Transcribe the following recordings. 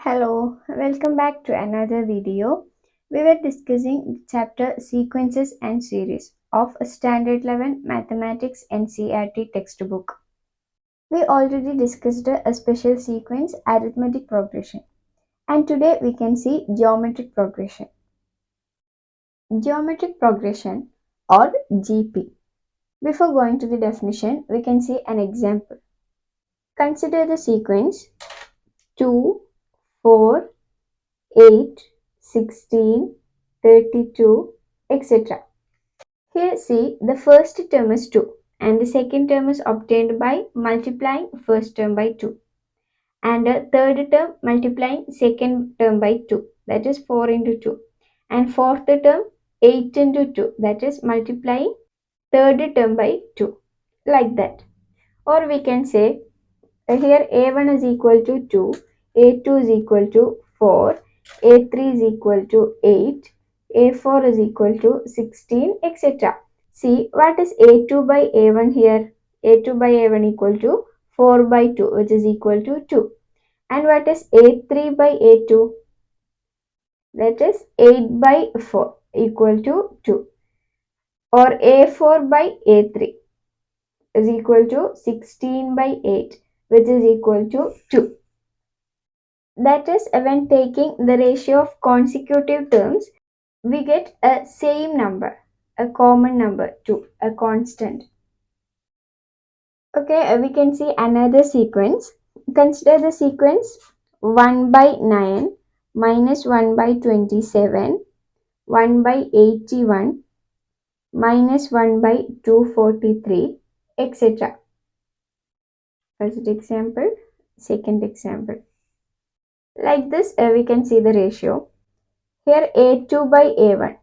Hello, welcome back to another video. We were discussing the chapter Sequences and Series of a Standard 11 Mathematics NCERT textbook. We already discussed a special sequence arithmetic progression, and today we can see geometric progression. Geometric progression or GP. Before going to the definition, we can see an example. Consider the sequence 2, 4, 8, 16, 32, etc. Here see the first term is 2 and the second term is obtained by multiplying first term by 2 and the third term multiplying second term by 2, that is 4 into 2, and fourth term 8 into 2, that is multiplying third term by 2, like that. Or we can say here a1 is equal to 2, a2 is equal to 4, a3 is equal to 8, a4 is equal to 16, etc. See what is a2 by a1 here? a2 by a1 equal to 4 by 2, which is equal to 2. And what is a3 by a2? That is 8 by 4 equal to 2. Or a4 by a3 is equal to 16 by 8, which is equal to 2. That is, when taking the ratio of consecutive terms, we get a same number, a common number too, a constant. Okay, we can see another sequence. Consider the sequence 1 by 9 minus 1 by 27, 1 by 81, minus 1 by 243, etc. First example, second example. Like this, we can see the ratio. Here a2 by a1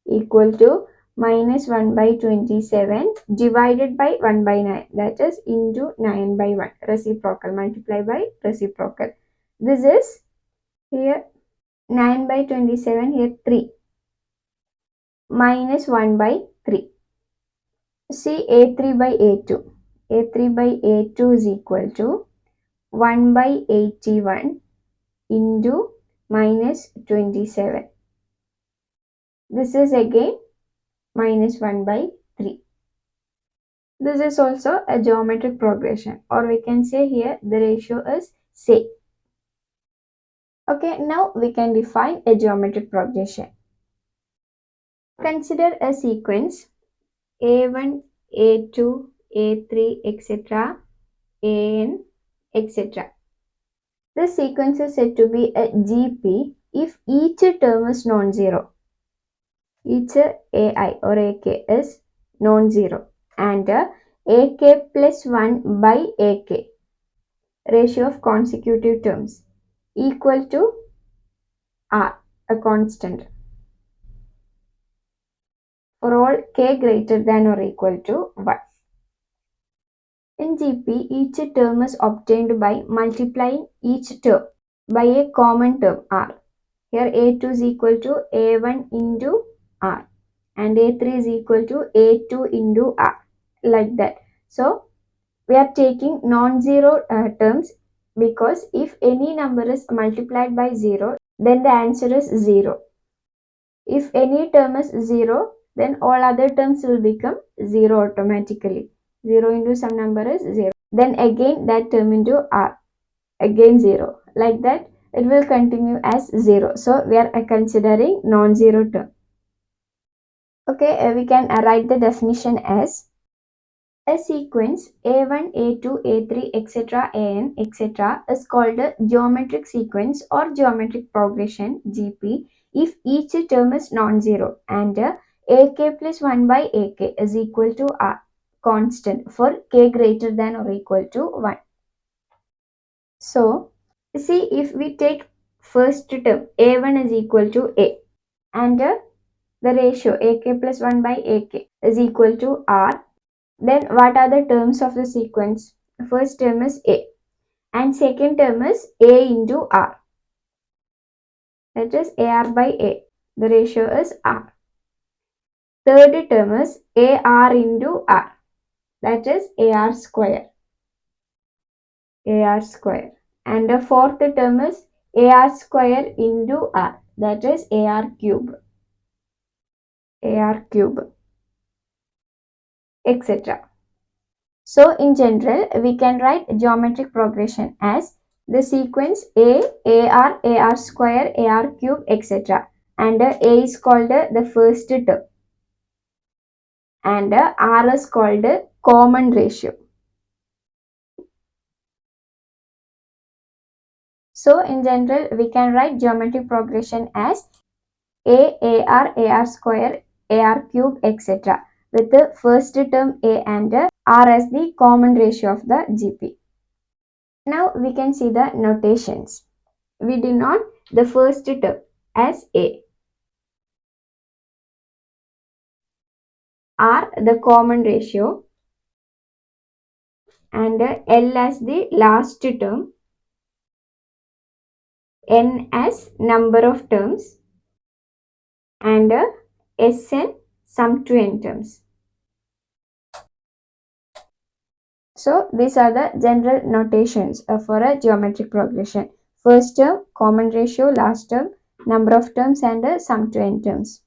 equal to minus 1 by 27 divided by 1 by 9, that is into 9 by 1, reciprocal, multiply by reciprocal. This is here 9 by 27, here 3, minus 1 by 3. See a3 by a2. a3 by a2 is equal to 1 by 81 into minus 27. This is again minus 1 by 3. This is also a geometric progression, or we can say here the ratio is same. Okay, now we can define a geometric progression. Consider a sequence a1, a2, a3, etc., an, etc. This sequence is said to be a GP if each term is non-zero. Each ai or ak is non-zero and ak plus 1 by ak, ratio of consecutive terms, equal to r, a constant, for all k greater than or equal to 1. In GP, each term is obtained by multiplying each term by a common term r. Here a2 is equal to a1 into r and a3 is equal to a2 into r, like that. So we are taking non-zero terms because if any number is multiplied by 0, then the answer is 0. If any term is 0, then all other terms will become 0 automatically. 0 into some number is 0. Then again that term into r, again 0. Like that it will continue as 0. So we are considering non-zero term. Okay, we can write the definition as a sequence a1, a2, a3, etc., an, etc. is called a geometric sequence or geometric progression GP if each term is non-zero and ak plus 1 by ak is equal to r, constant, for k greater than or equal to 1. So, see, if we take first term a1 is equal to a and the ratio ak plus 1 by ak is equal to r, then what are the terms of the sequence? First term is a and second term is a into r, that is ar by a, the ratio is r. Third term is ar into r, that is ar square, and the fourth term is AR square into R, that is AR cube, etc. So in general, we can write geometric progression as the sequence AR square, AR cube, etc. And A is called the first term, and R is called common ratio. So in general, we can write geometric progression as AR square, AR cube, etc. with the first term A and R as the common ratio of the GP. Now we can see the notations. We denote the first term as A, R the common ratio, and L as the last term, N as number of terms, and Sn sum to n terms. So these are the general notations for a geometric progression. First term, common ratio, last term, number of terms, and sum to n terms.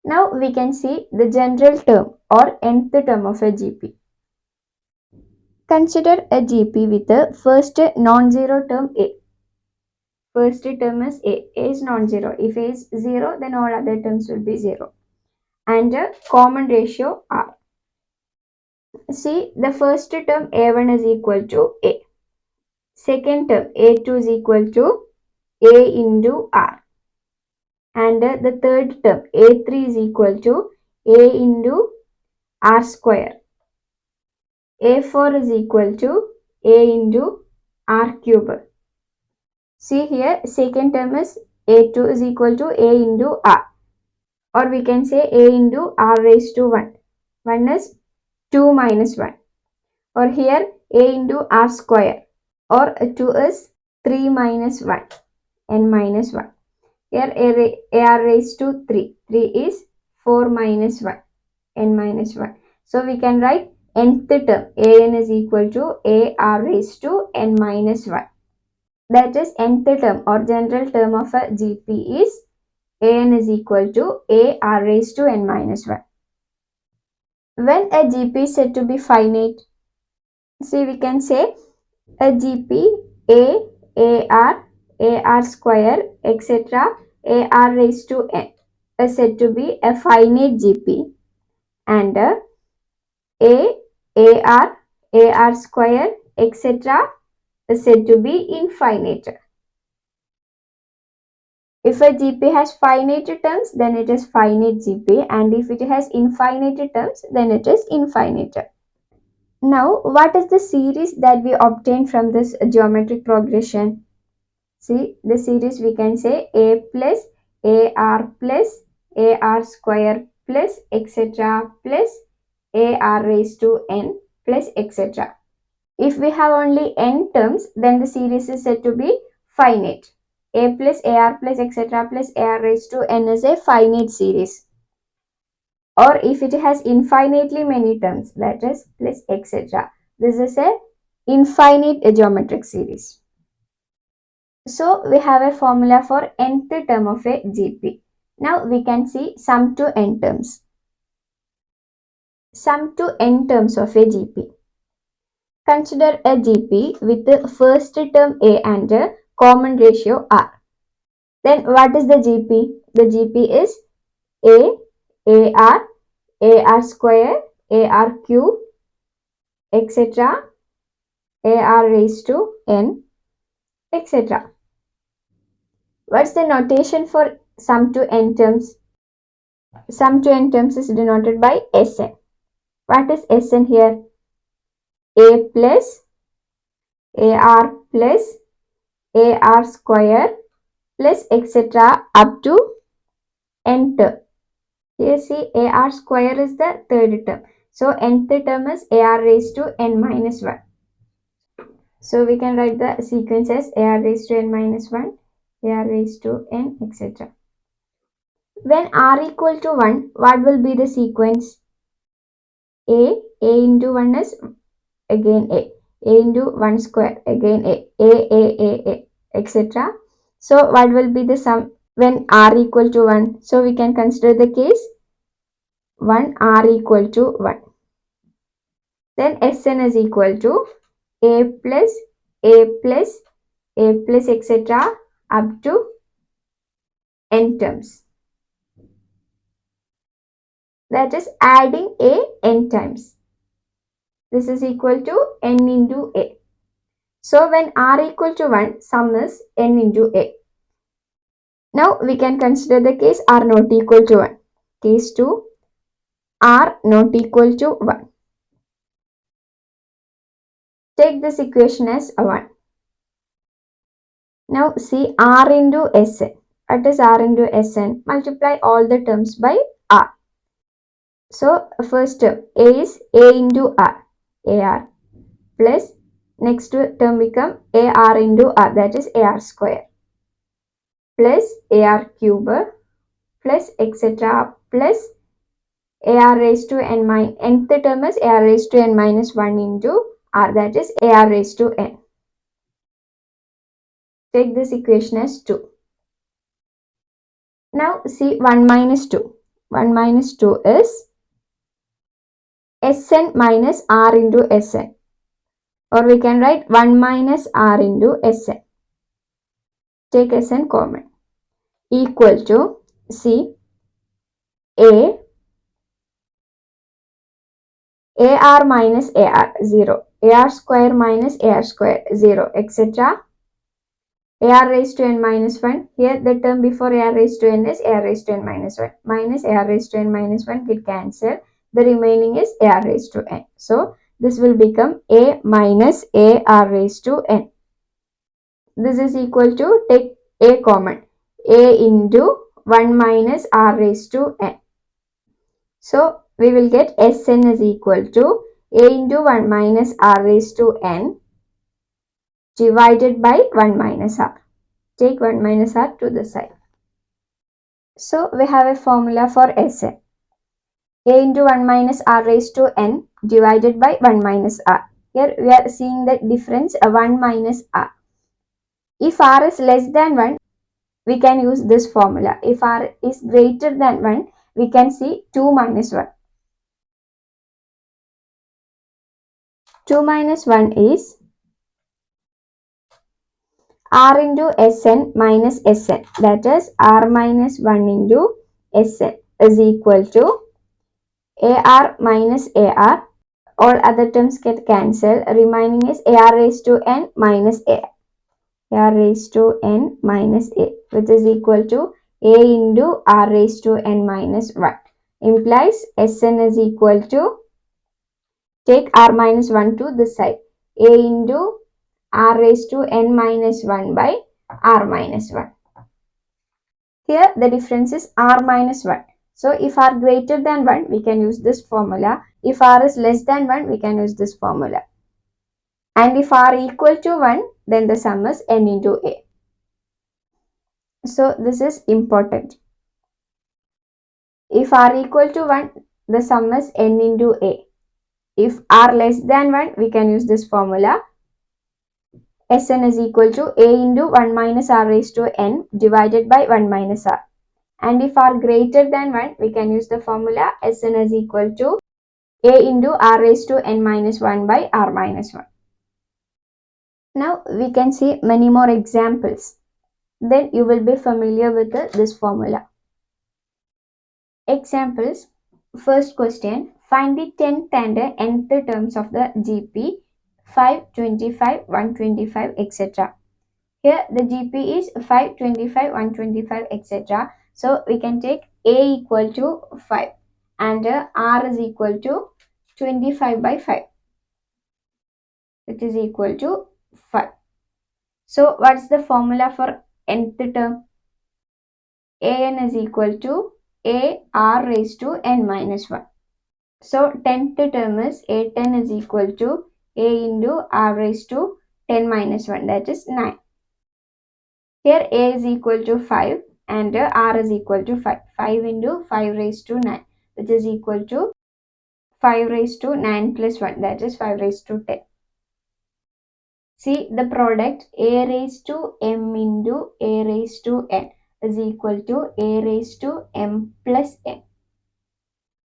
Now we can see the general term or nth term of a GP. Consider a GP with the first non-zero term A. First term is A. A is non-zero. If A is 0, then all other terms will be 0. And a common ratio R. See, the first term A1 is equal to A. Second term A2 is equal to A into R. And the third term A3 is equal to A into R square. A4 is equal to A into R cube. See here, second term is A2 is equal to A into R. Or we can say A into R raised to 1. 1 is 2 minus 1. Or here A into R square. Or 2 is 3 minus 1. N minus 1. Here AR raised to 3. 3 is 4 minus 1. N minus 1. So we can write nth term An is equal to AR raised to N minus 1. That is nth term or general term of a GP is An is equal to AR raised to N minus 1. When a GP is said to be finite, see we can say a GP AR square, etc. AR raised to N is said to be a finite GP, and AR square, etc. is said to be infinite. If a GP has finite terms, then it is finite GP, and if it has infinite terms, then it is infinite. Now, what is the series that we obtain from this geometric progression? See, the series we can say A plus AR square plus etc. plus AR raised to N plus etc. If we have only n terms, then the series is said to be finite. A plus AR plus etc. plus AR raised to N is a finite series. Or if it has infinitely many terms, that is plus etc. This is a infinite geometric series. So we have a formula for nth term of a GP. Now we can see sum to n terms. Sum to n terms of a GP. Consider a GP with the first term A and a common ratio R. Then what is the GP? The GP is AR square, AR cube, etc. AR raised to N, etc. What's the notation for sum to n terms? Sum to n terms is denoted by Sn. What is Sn here? A plus AR square plus etc. up to n term. Here see AR square is the third term. So nth term is AR raised to N minus 1. So we can write the sequence as AR raised to N minus 1, AR raised to N, etc. When R equal to 1, what will be the sequence? A into 1 is again A into 1 square, again A. etc. So what will be the sum when r equal to 1? So we can consider the case 1 r equal to 1. Then Sn is equal to a plus a plus a plus etc. up to n terms. That is adding a n times. This is equal to n into a. So when r equal to 1, sum is n into a. Now we can consider the case r not equal to 1. Case 2, r not equal to 1. Take this equation as a 1. Now see r into Sn. What is r into Sn? Multiply all the terms by r. So first term a is a into r, ar, plus next term become ar into r, that is ar square, plus ar cube, plus etc. plus ar raised to n minus nth term is ar raised to n minus 1 into r, that is ar raised to n. Take this equation as 2. Now see 1 minus 2. 1 minus 2 is Sn minus r into Sn, or we can write 1 minus r into Sn. Take Sn common, equal to C A ar minus ar 0, ar square minus ar square 0, etc. ar raised to n minus 1. Here the term before ar raised to n is ar raised to n minus 1. Minus ar raised to n minus 1 get cancelled. The remaining is ar raised to n. So this will become a minus ar raised to n. This is equal to, take a common, a into 1 minus r raised to n. So we will get Sn is equal to a into 1 minus r raised to n divided by 1 minus r. Take 1 minus r to the side. So we have a formula for Sn. A into 1 minus r raised to n divided by 1 minus r. Here we are seeing the difference 1 minus r. If r is less than 1, we can use this formula. If r is greater than 1, we can see 2 minus 1. 2 minus 1 is r into Sn minus Sn, that is r minus 1 into Sn is equal to ar minus ar. All other terms get cancelled. Remaining is ar raised to n minus a. ar raised to n minus a, which is equal to a into r raised to n minus 1. Implies Sn is equal to, take r minus 1 to this side, a into r raised to n minus 1 by r minus 1. Here the difference is r minus 1. So if r greater than 1, we can use this formula. If r is less than 1, we can use this formula. And if r equal to 1, then the sum is n into a. So this is important. If r equal to 1, the sum is n into a. If r less than 1, we can use this formula. Sn is equal to a into 1 minus r raised to n divided by 1 minus r. And if r greater than 1, we can use the formula Sn is equal to a into r raised to n minus 1 by r minus 1. Now we can see many more examples. Then you will be familiar with this formula. Examples. First question. Find the 10th and nth terms of the GP 5, 25, 125, etc. Here the GP is 5, 25, 125, etc. So we can take A equal to 5 and R is equal to 25 by 5. It is equal to 5. So what's the formula for nth term? An is equal to A R raised to n minus 1. So 10th term is A10 is equal to A into R raised to 10 minus 1, that is 9. Here A is equal to 5 and R is equal to 5. 5 into 5 raised to 9, which is equal to 5 raised to 9 plus 1, that is 5 raised to 10. See the product a raised to m into a raised to n is equal to a raised to m plus n,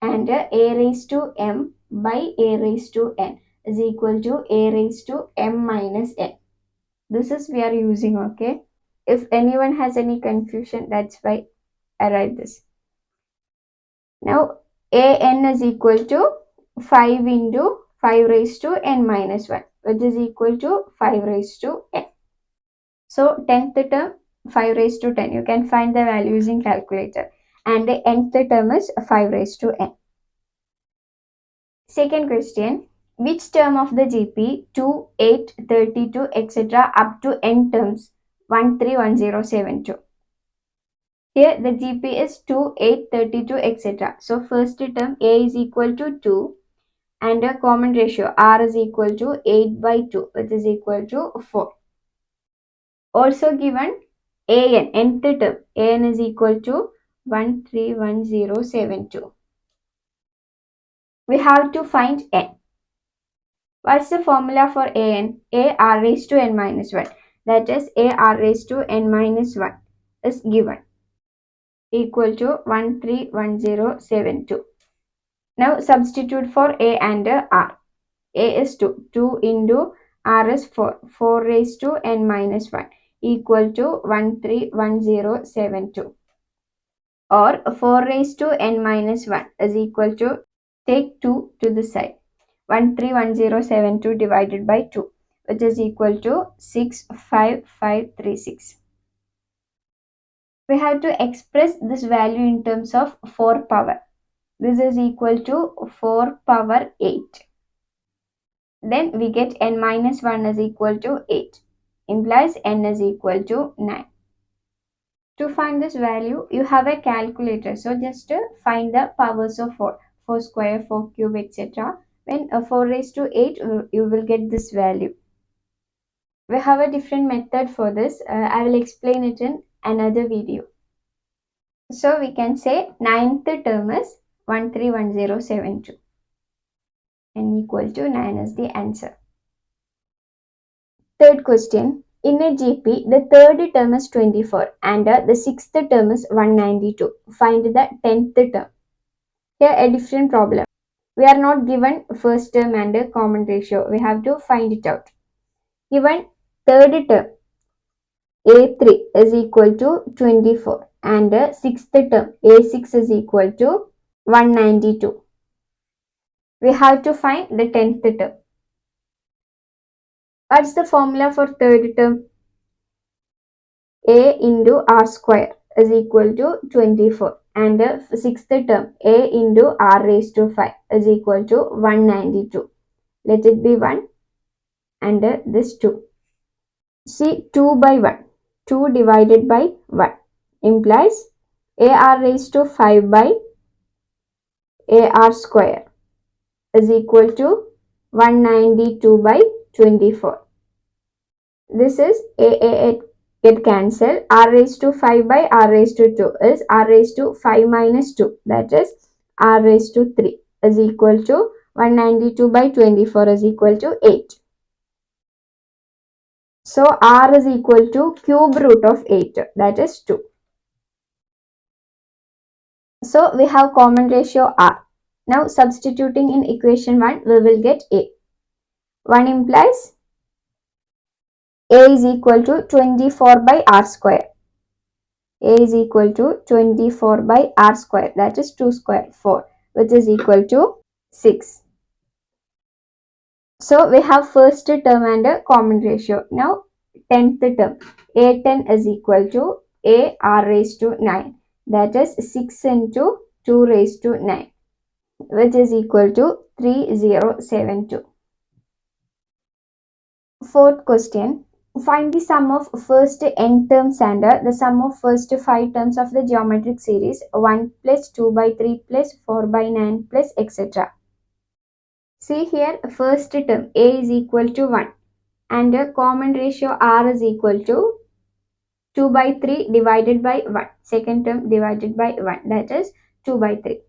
and a raised to m by a raised to n is equal to a raised to m minus n. This is we are using, okay? If anyone has any confusion, that's why I write this. Now an is equal to 5 into 5 raised to n minus 1, which is equal to 5 raised to n. So 10th term 5 raised to 10. You can find the value using calculator. And the nth term is 5 raised to n. Second question. Which term of the GP 2, 8, 32, etc. up to n terms 131072? Here the GP is 2, 8, 32, etc. So first term a is equal to 2 and a common ratio r is equal to 8 by 2, which is equal to 4. Also given an, nth term, an is equal to 131072. We have to find n. What's the formula for an? A r raised to n minus 1. That is a r raised to n minus 1 is given, equal to 131072. Now substitute for a and r. A is 2. 2 into r is 4. 4 raised to n minus 1 equal to 131072. Or 4 raised to n minus 1 is equal to, take 2 to the side, 131072 divided by 2, which is equal to 65536. We have to express this value in terms of 4 power. This is equal to 4 power 8. Then we get n minus 1 is equal to 8, implies n is equal to 9. To find this value, you have a calculator. So just find the powers of 4. 4 square, 4 cube, etc. When 4 raised to 8, you will get this value. We have a different method for this. I will explain it in another video. So we can say ninth term is 131072. N equal to 9 is the answer. Third question. In a GP, the third term is 24 and the sixth term is 192. Find the 10th term. Here a different problem. We are not given first term and a common ratio. We have to find it out. Given third term A3 is equal to 24 and sixth term A6 is equal to 192. We have to find the 10th term. What's the formula for third term? A into r square is equal to 24 and the sixth term A into r raised to 5 is equal to 192. Let it be 1 and this 2. See 2 by 1. 2 divided by 1 implies ar raised to 5 by ar square is equal to 192 by 24. This is a get cancelled. R raised to 5 by r raised to 2 is r raised to 5 minus 2. That is r raised to 3 is equal to 192 by 24 is equal to 8. So r is equal to cube root of 8. That is 2. So we have common ratio r. Now substituting in equation 1, we will get a. 1 implies a is equal to 24 by r square. A is equal to 24 by r square, that is 2 square 4, which is equal to 6. So we have first term and a common ratio. Now 10th term a10 is equal to a r raised to 9, that is 6 into 2 raised to 9, which is equal to 3072. Fourth question. Find the sum of first n terms and the sum of first 5 terms of the geometric series 1 plus 2 by 3 plus 4 by 9 plus etc. See here, first term a is equal to 1 and a common ratio r is equal to 2 by 3 divided by 1. Second term divided by 1, that is 2 by 3.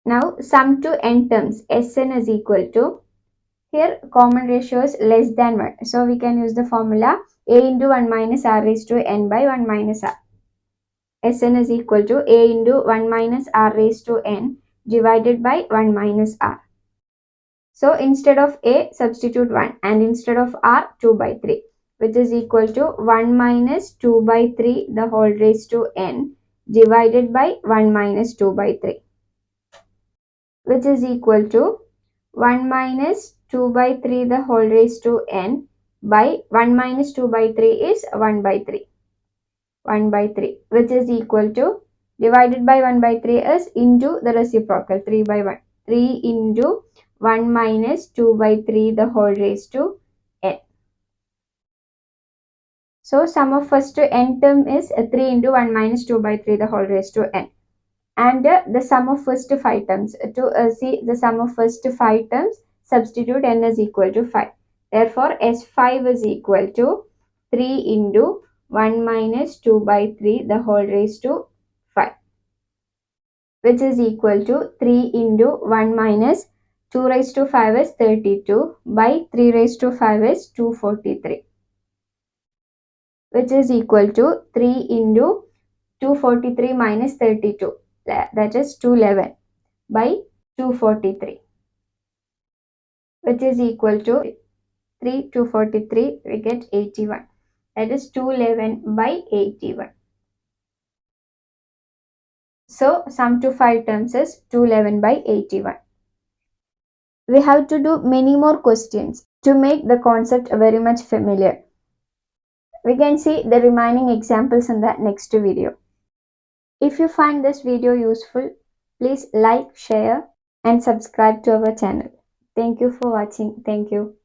Now sum to n terms Sn is equal to, Here common ratio is less than 1. So we can use the formula a into 1 minus r raised to n by 1 minus r. Sn is equal to a into 1 minus r raised to n divided by 1 minus r. So instead of a, substitute 1, and instead of r, 2 by 3, which is equal to 1 minus 2 by 3 the whole raised to n divided by 1 minus 2 by 3, which is equal to 1 minus 2 by 3 the whole raised to n by 1 minus 2 by 3 is 1 by 3. 1 by 3, which is equal to, divided by 1 by 3 is into the reciprocal, 3 by 1. 3 into 1 minus 2 by 3 the whole raised to n. So sum of first n term is 3 into 1 minus 2 by 3 the whole raised to n. And the sum of first 5 terms. To see the sum of first 5 terms, substitute n is equal to 5. Therefore, S5 is equal to 3 into 1 minus 2 by 3 the whole raised to 5, which is equal to 3 into 1 minus 2 raised to 5 is 32 by 3 raised to 5 is 243, which is equal to 3 into 243 minus 32, that is 211 by 243, which is equal to 3 243, we get 81, that is 211 by 81. So sum to 5 terms is 211 by 81. We have to do many more questions to make the concept very much familiar. We can see the remaining examples in the next video. If you find this video useful, please like, share and subscribe to our channel. Thank you for watching. Thank you.